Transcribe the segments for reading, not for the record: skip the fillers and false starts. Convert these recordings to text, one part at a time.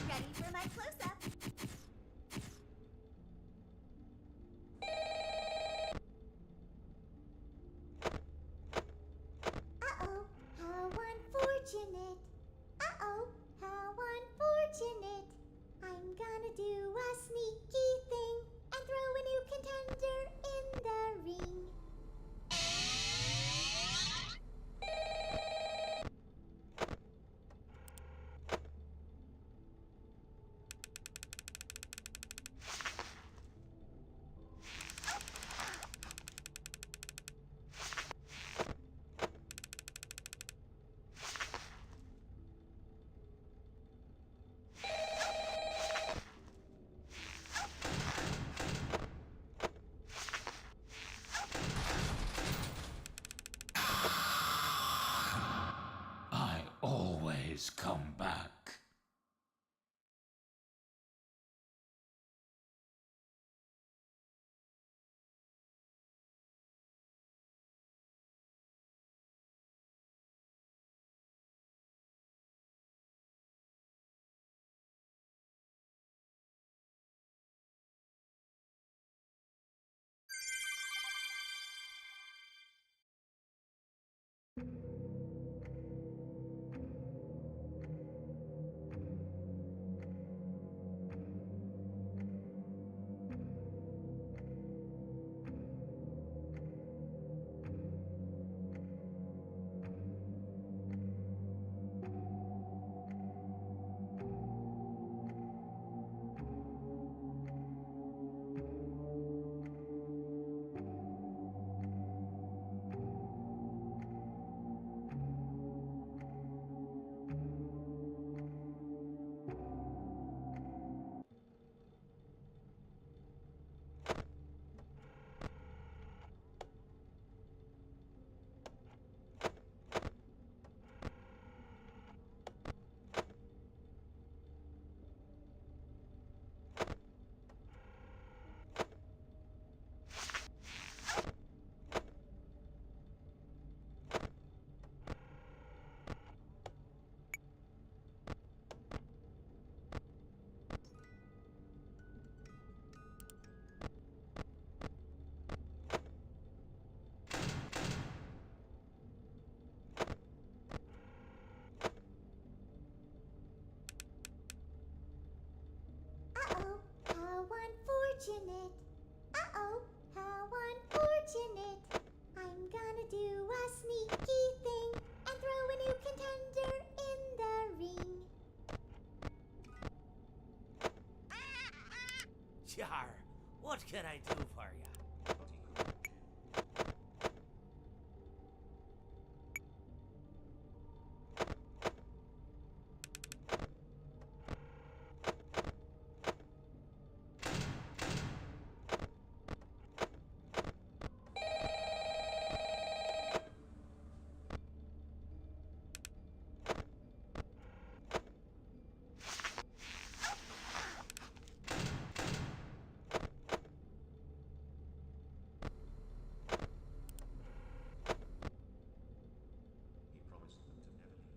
Ready for my close-up. Uh-oh, how unfortunate. Uh-oh, how unfortunate. I'm gonna do a sneaky thing and throw a new contender in the ring. unfortunate. Uh-oh, how unfortunate. I'm gonna do a sneaky thing and throw a new contender in the ring. Jar, what can I do for you? He promised them to never leave.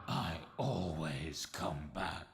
I always come back.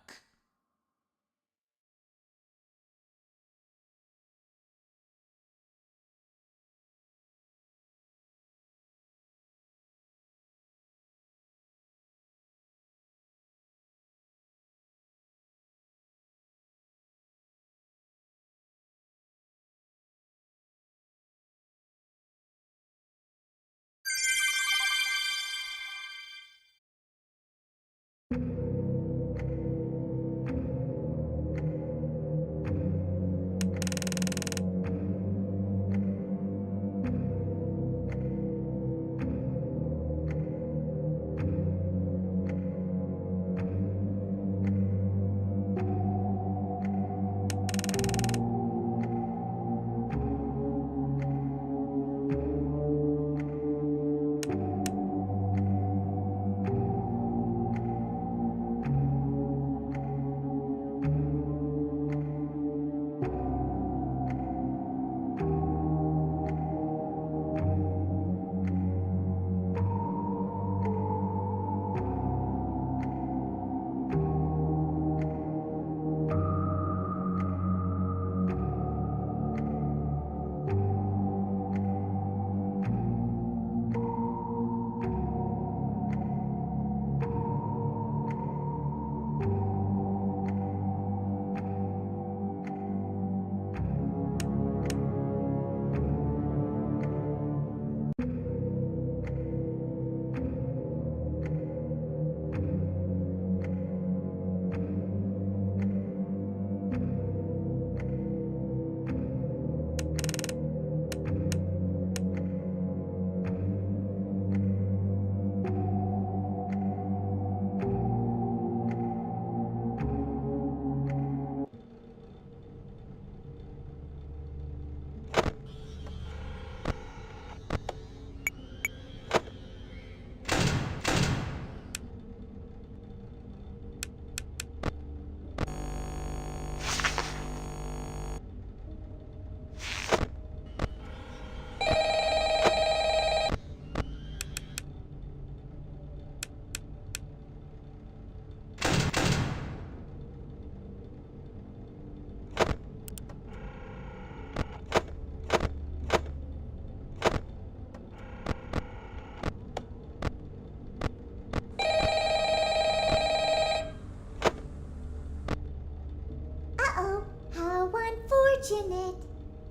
unfortunate.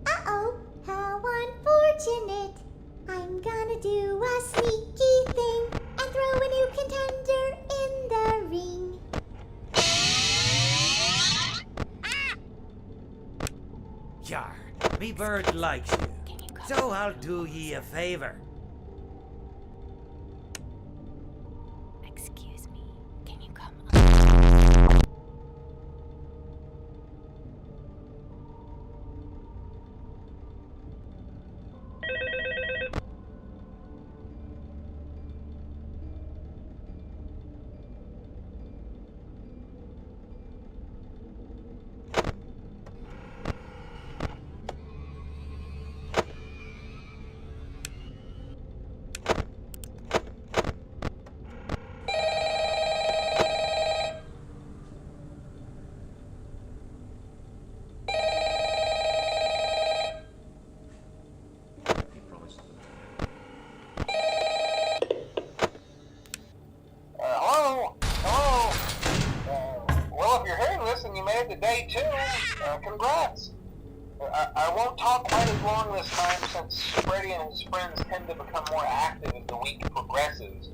Uh-oh, how unfortunate. I'm gonna do a sneaky thing and throw a new contender in the ring. Yar, me bird likes you. So I'll do ye a favor. Excuse me, can you come? He promised them to never Hello? Hello? Well, if you're hearing this and you made it to day 2, congrats. I won't talk quite as long this time since Freddy and his friends tend to become more active as the week progresses.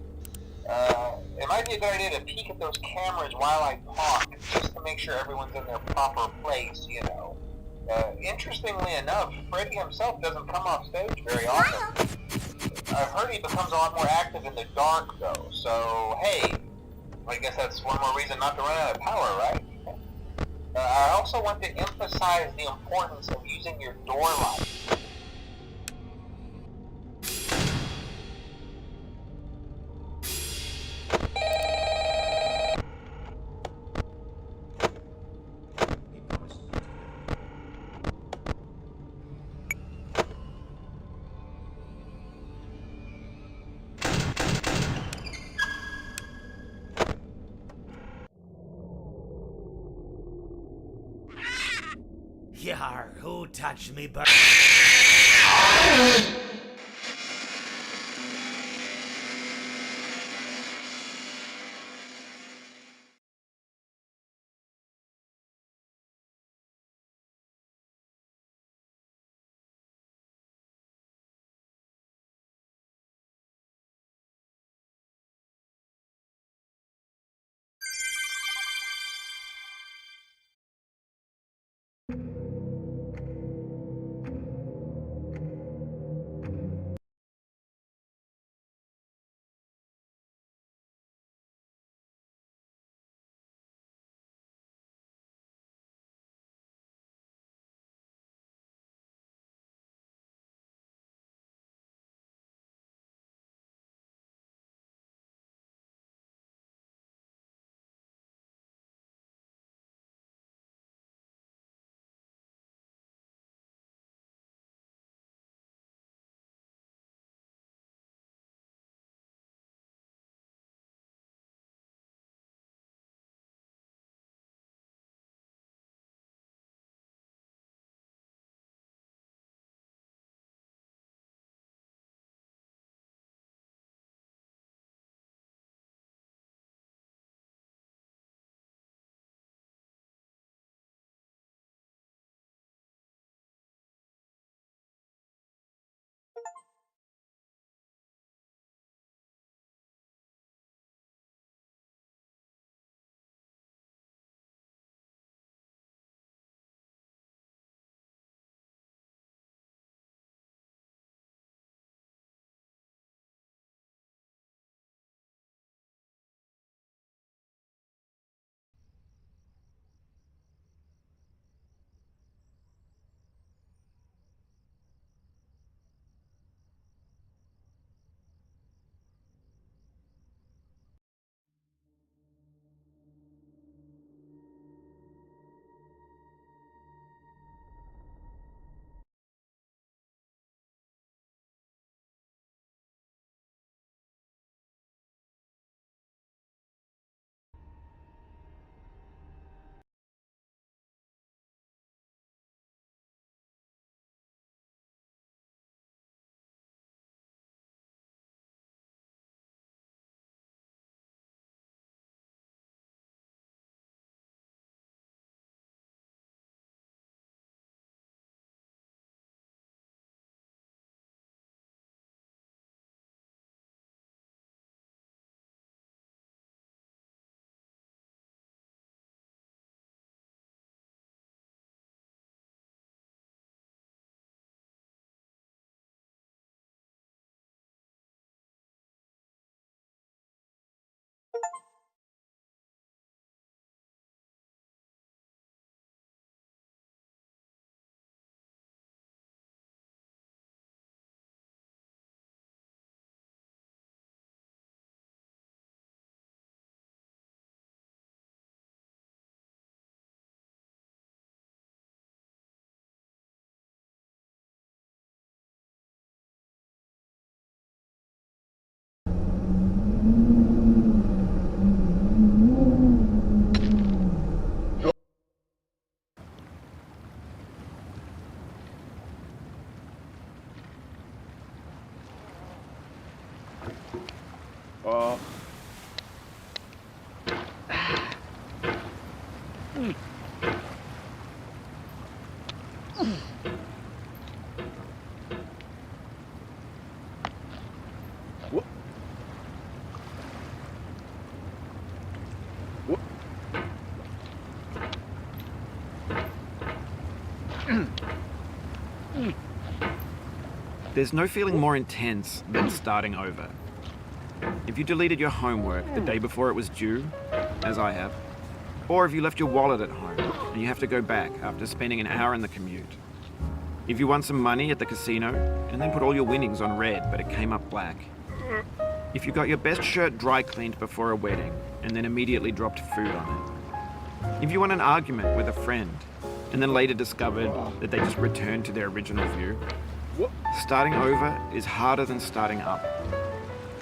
It might be a good idea to peek at those cameras while I talk, just to make sure everyone's in their proper place, you know. Interestingly enough, Freddy himself doesn't come off stage very often. I've heard he becomes a lot more active in the dark, though, so hey, I guess that's one more reason not to run out of power, right? I also want to emphasize the importance of using your door light. He promised them to never Yar, who touched me bird? There's no feeling more intense than starting over. If you deleted your homework the day before it was due, as I have, or if you left your wallet at home and you have to go back after spending an hour in the commute. If you won some money at the casino and then put all your winnings on red but it came up black. If you got your best shirt dry cleaned before a wedding and then immediately dropped food on it. If you won an argument with a friend and then later discovered that they just returned to their original view. Starting over is harder than starting up.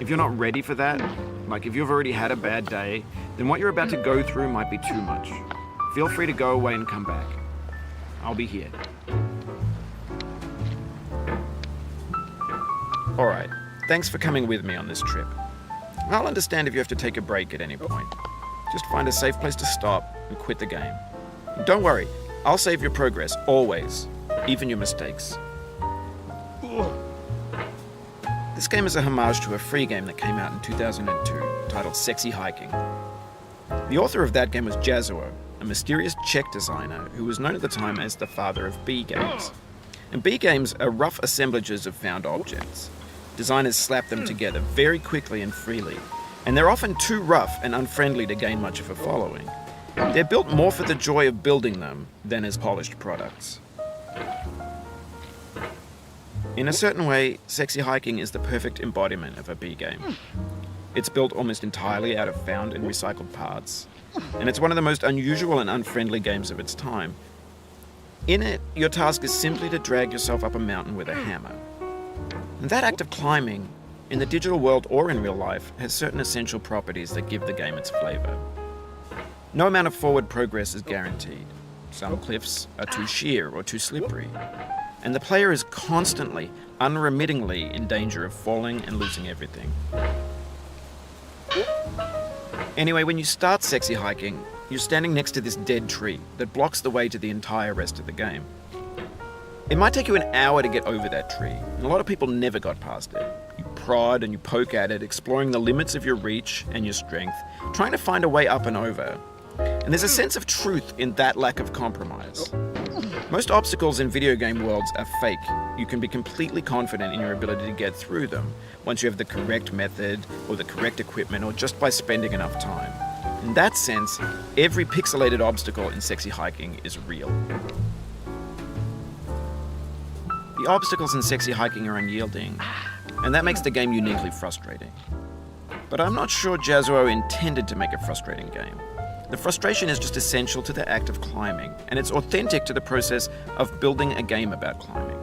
If you're not ready for that, like if you've already had a bad day, then what you're about to go through might be too much. Feel free to go away and come back. I'll be here. Alright, thanks for coming with me on this trip. I'll understand if you have to take a break at any point. Just find a safe place to stop and quit the game. And don't worry, I'll save your progress, always, even your mistakes. This game is a homage to a free game that came out in 2002, titled Sexy Hiking. The author of that game was Jazuo, a mysterious Czech designer who was known at the time as the father of B games. And B games are rough assemblages of found objects. Designers slap them together very quickly and freely, and they're often too rough and unfriendly to gain much of a following. They're built more for the joy of building them than as polished products. In a certain way, Sexy Hiking is the perfect embodiment of a B game. It's built almost entirely out of found and recycled parts, and it's one of the most unusual and unfriendly games of its time. In it, your task is simply to drag yourself up a mountain with a hammer. And that act of climbing, in the digital world or in real life, has certain essential properties that give the game its flavor. No amount of forward progress is guaranteed. Some cliffs are too sheer or too slippery. And the player is constantly, unremittingly in danger of falling and losing everything. Anyway, when you start Sexy Hiking, you're standing next to this dead tree that blocks the way to the entire rest of the game. It might take you an hour to get over that tree, and a lot of people never got past it. You prod and you poke at it, exploring the limits of your reach and your strength, trying to find a way up and over. And there's a sense of truth in that lack of compromise. Most obstacles in video game worlds are fake. You can be completely confident in your ability to get through them once you have the correct method or the correct equipment or just by spending enough time. In that sense, every pixelated obstacle in Sexy Hiking is real. The obstacles in Sexy Hiking are unyielding, and that makes the game uniquely frustrating. But I'm not sure Jazuo intended to make a frustrating game. The frustration is just essential to the act of climbing, and it's authentic to the process of building a game about climbing.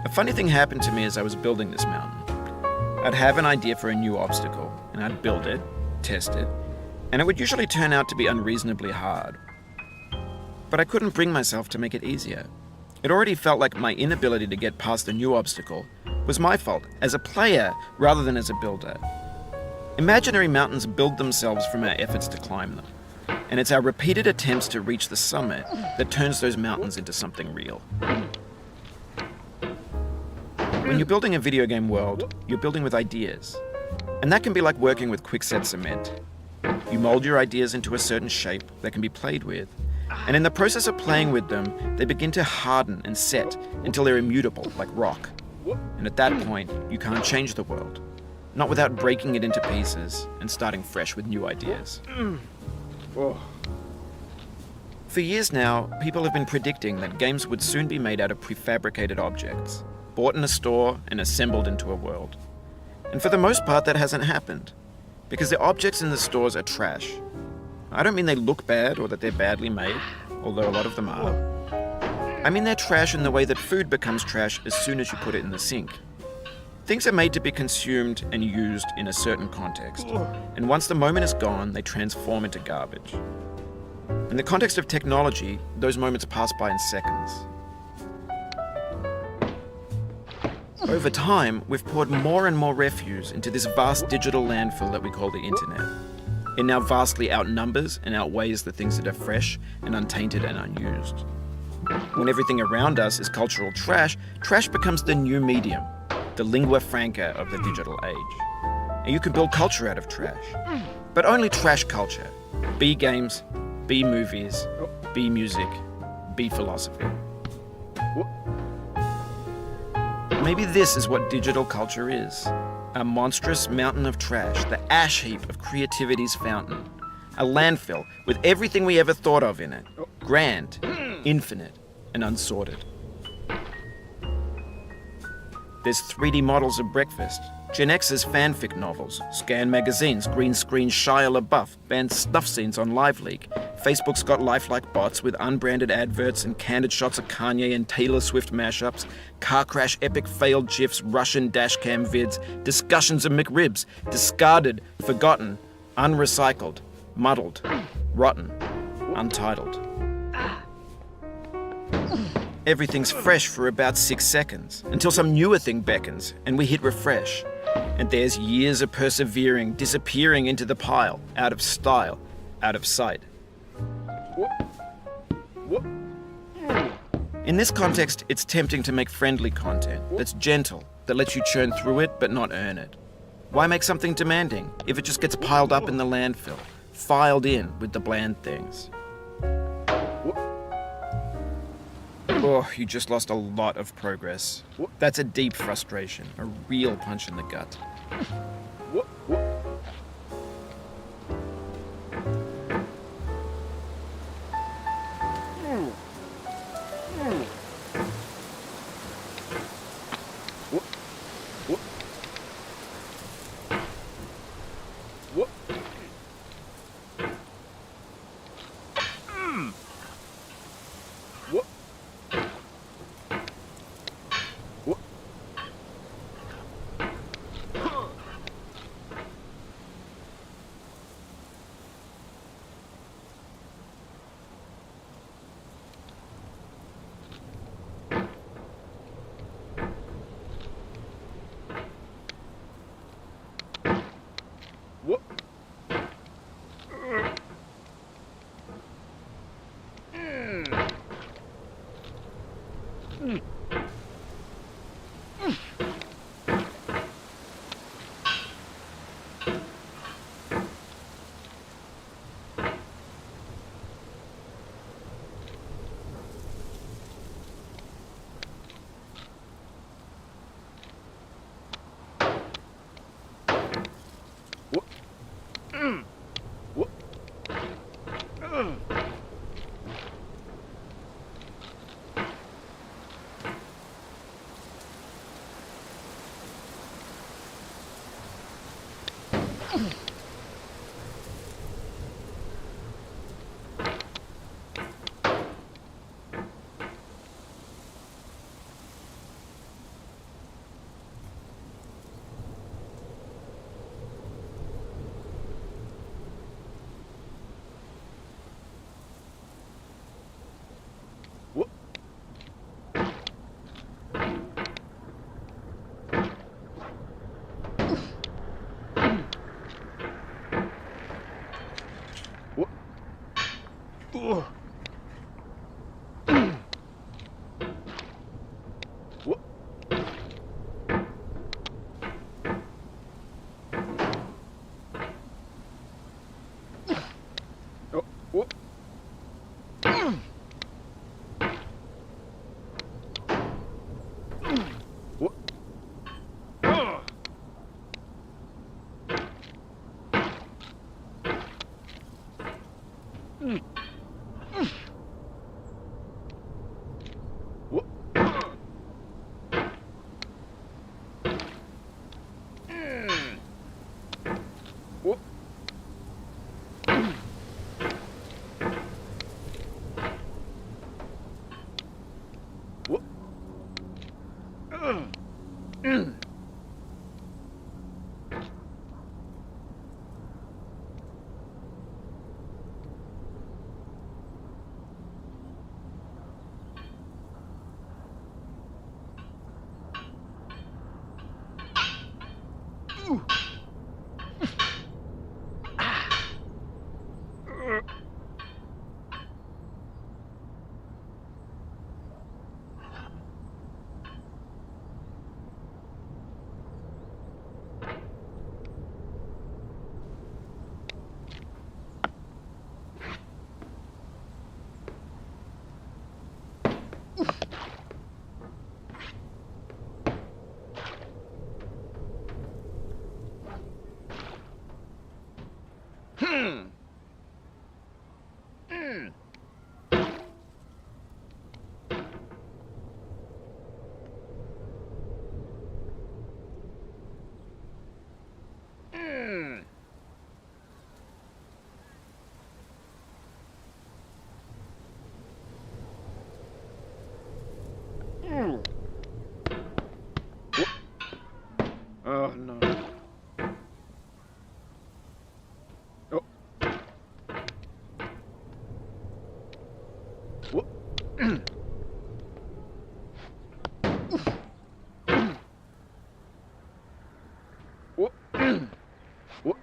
A funny thing happened to me as I was building this mountain. I'd have an idea for a new obstacle, and I'd build it, test it, and it would usually turn out to be unreasonably hard. But I couldn't bring myself to make it easier. It already felt like my inability to get past the new obstacle was my fault as a player rather than as a builder. Imaginary mountains build themselves from our efforts to climb them, and it's our repeated attempts to reach the summit that turns those mountains into something real. When you're building a video game world, you're building with ideas, and that can be like working with quickset cement. You mold your ideas into a certain shape that can be played with, and in the process of playing with them, they begin to harden and set until they're immutable, like rock. And at that point, you can't change the world. Not without breaking it into pieces and starting fresh with new ideas. For years now, people have been predicting that games would soon be made out of prefabricated objects, bought in a store and assembled into a world. And for the most part, that hasn't happened, because the objects in the stores are trash. I don't mean they look bad or that they're badly made, although a lot of them are. I mean they're trash in the way that food becomes trash as soon as you put it in the sink. Things are made to be consumed and used in a certain context, and once the moment is gone, they transform into garbage. In the context of technology, those moments pass by in seconds. Over time, we've poured more and more refuse into this vast digital landfill that we call the internet. It now vastly outnumbers and outweighs the things that are fresh and untainted and unused. When everything around us is cultural trash, trash becomes the new medium, the lingua franca of the digital age. And you can build culture out of trash. But only trash culture. B games, B movies, B music, B philosophy. Maybe this is what digital culture is. A monstrous mountain of trash, the ash heap of creativity's fountain. A landfill with everything we ever thought of in it. Grand, infinite, and unsorted. There's 3D models of breakfast, Gen X's fanfic novels, scan magazines, green screen Shia LaBeouf, banned snuff scenes on LiveLeak. Facebook's got lifelike bots with unbranded adverts and candid shots of Kanye and Taylor Swift mashups, car crash epic failed GIFs, Russian dashcam vids, discussions of McRibs, discarded, forgotten, unrecycled, muddled, rotten, untitled. Everything's fresh for about 6 seconds, until some newer thing beckons, and we hit refresh. And there's years of persevering, disappearing into the pile, out of style, out of sight. In this context, it's tempting to make friendly content that's gentle, that lets you churn through it but not earn it. Why make something demanding if it just gets piled up in the landfill, filed in with the bland things? Oh, you just lost a lot of progress. That's a deep frustration, a real punch in the gut. Oh no. Oh. Whoop. Whoop. Whoop.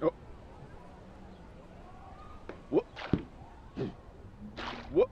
Oh. Whoop. Whoop.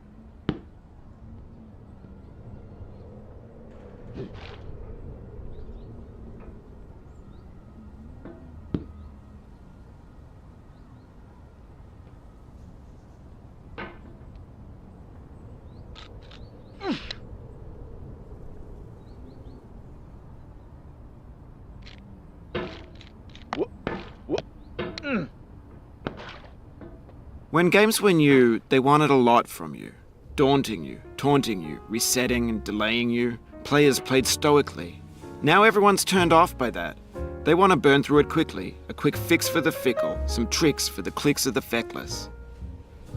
When games were new, they wanted a lot from you. Daunting you, taunting you, resetting and delaying you. Players played stoically. Now everyone's turned off by that. They want to burn through it quickly, a quick fix for the fickle, some tricks for the clicks of the feckless.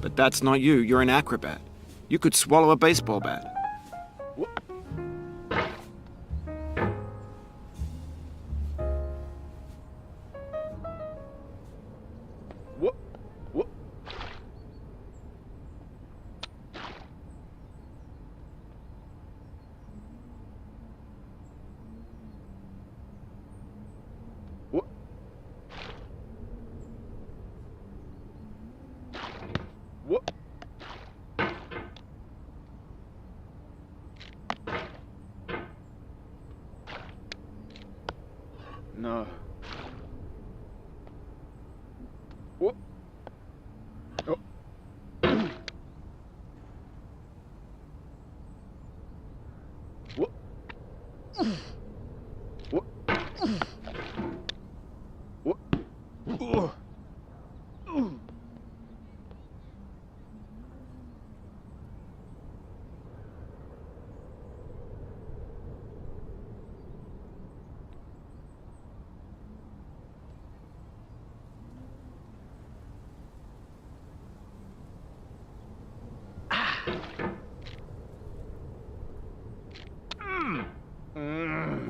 But that's not you, you're an acrobat. You could swallow a baseball bat. Whoop, whoop. Whoop. Whoop. No. Whoop. Oh. Whoop. Whoop. Whoop. Ugh.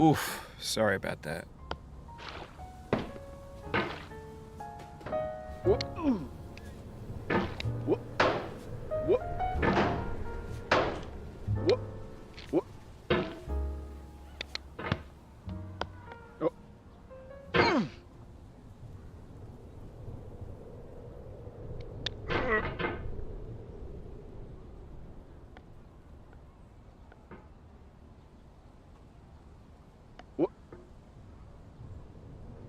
Oof, sorry about that. Whoop. Whoop. Whoop. Whoop. Whoop. Oh. Whoop.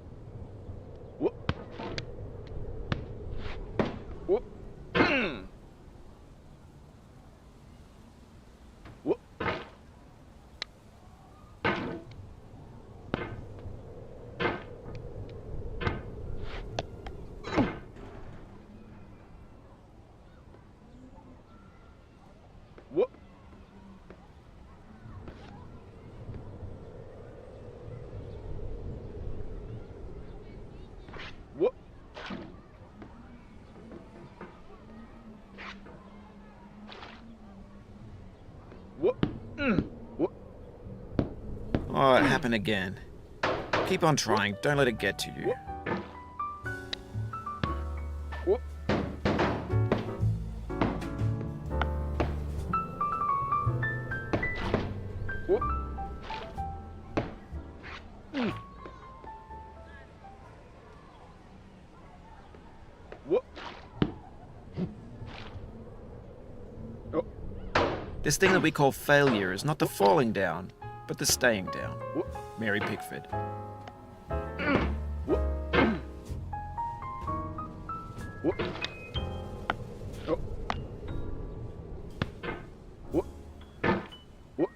Whoop. Whoop. Whoop. Whoop. Whoop. Whoop. Whoop. Oh, it happened again. Keep on trying. Don't let it get to you. Whoop. Whoop. Whoop. Oh. This thing that we call failure is not the falling down, but the staying down. Whoop. Mary Pickford. Whoop. Whoop. Oh. Whoop. Whoop.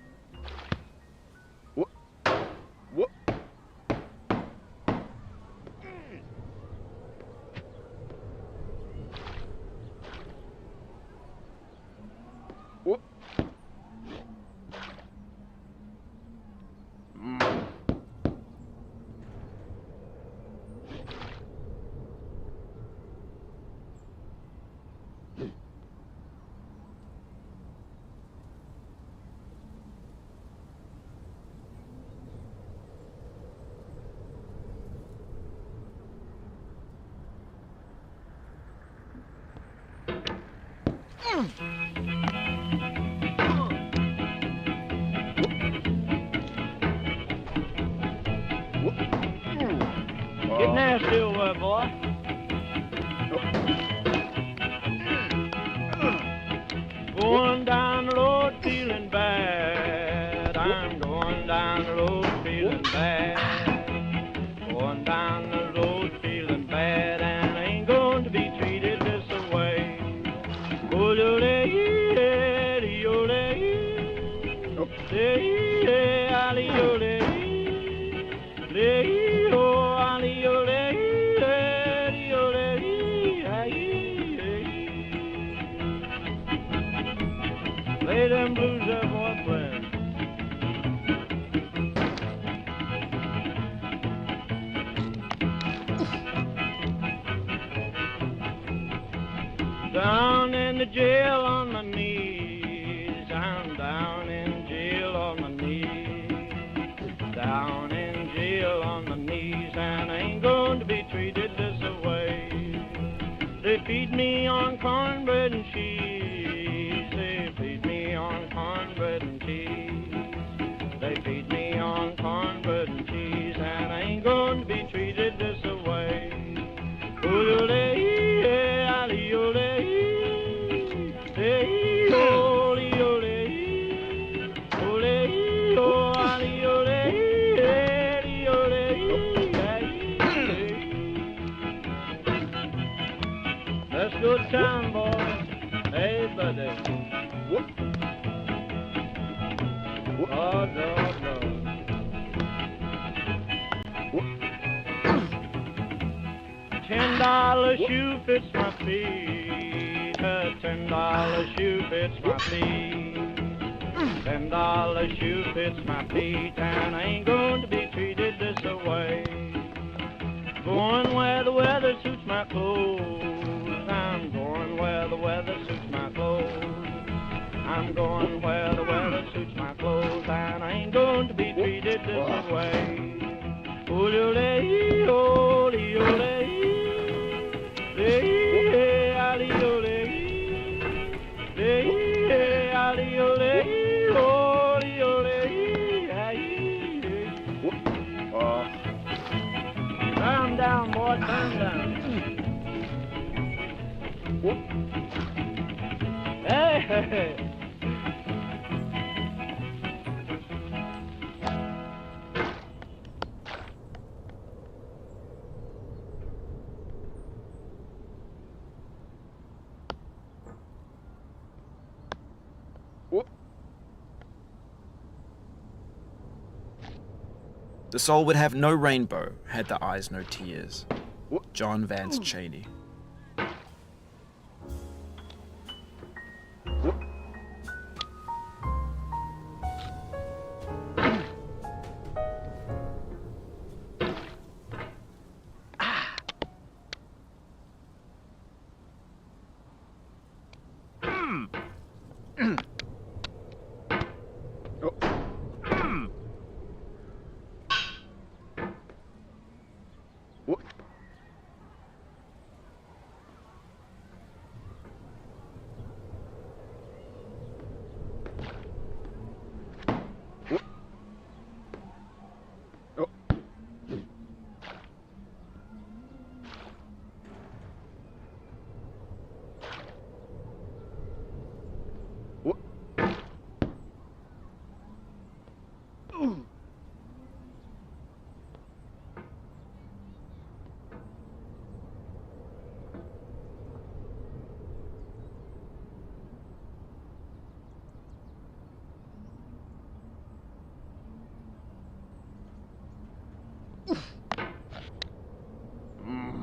Get nasty over, boy. Going down the road feeling bad. I'm going down the road feeling bad. Going down the road feeling bad, and I ain't going to be treated this way. Play them blues there, boy, play 'em. Down in the jail on my knees, I'm down in jail on my knees, down in jail on my knees, and I ain't going to be treated this way. They feed me on cornbread and cheese, they feed me on cornbread and cheese, they feed me on cornbread and cheese, and I ain't going to be treated this way. Let's go to town, boys. Hey, buddy. Oh, no. $10 shoe fits my feet. A $10 shoe fits my feet. $10 shoe fits my feet, and I ain't going to be treated this way. Going where the weather suits my clothes. I'm going where the weather suits my clothes. I'm going where the weather suits my clothes, and I ain't going to be treated this way. Turn down, boy, turn down. Hey! The soul would have no rainbow, had the eyes no tears. John Vance Cheney.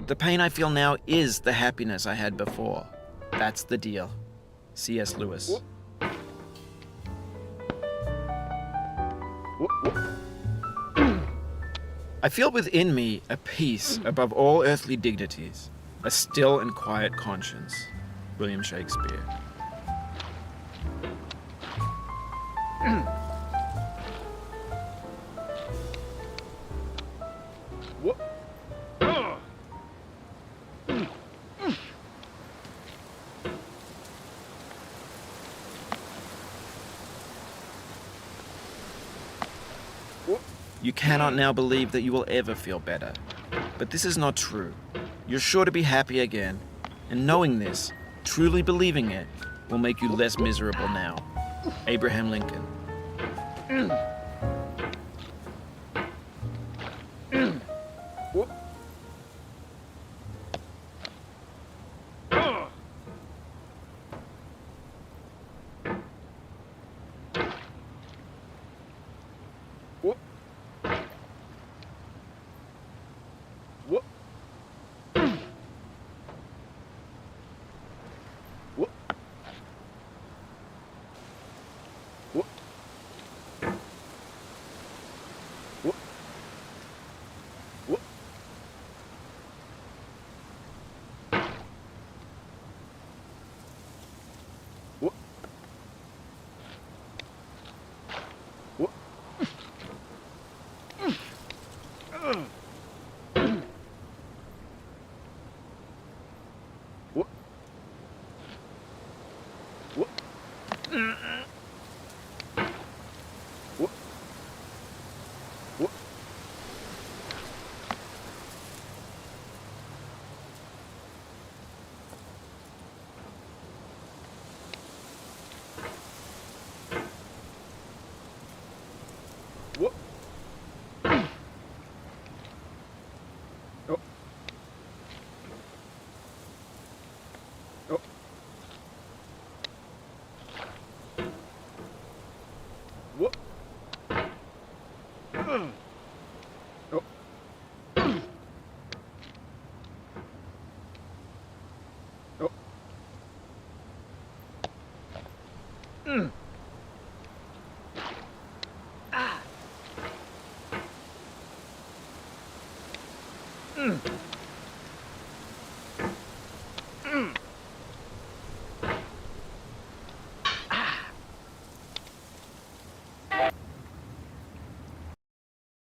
The pain I feel now is the happiness I had before. That's the deal. C.S. Lewis. I feel within me a peace above all earthly dignities, a still and quiet conscience. William Shakespeare. You cannot now believe that you will ever feel better. But this is not true. You're sure to be happy again, and knowing this, truly believing it, will make you less miserable now. Abraham Lincoln. Mm.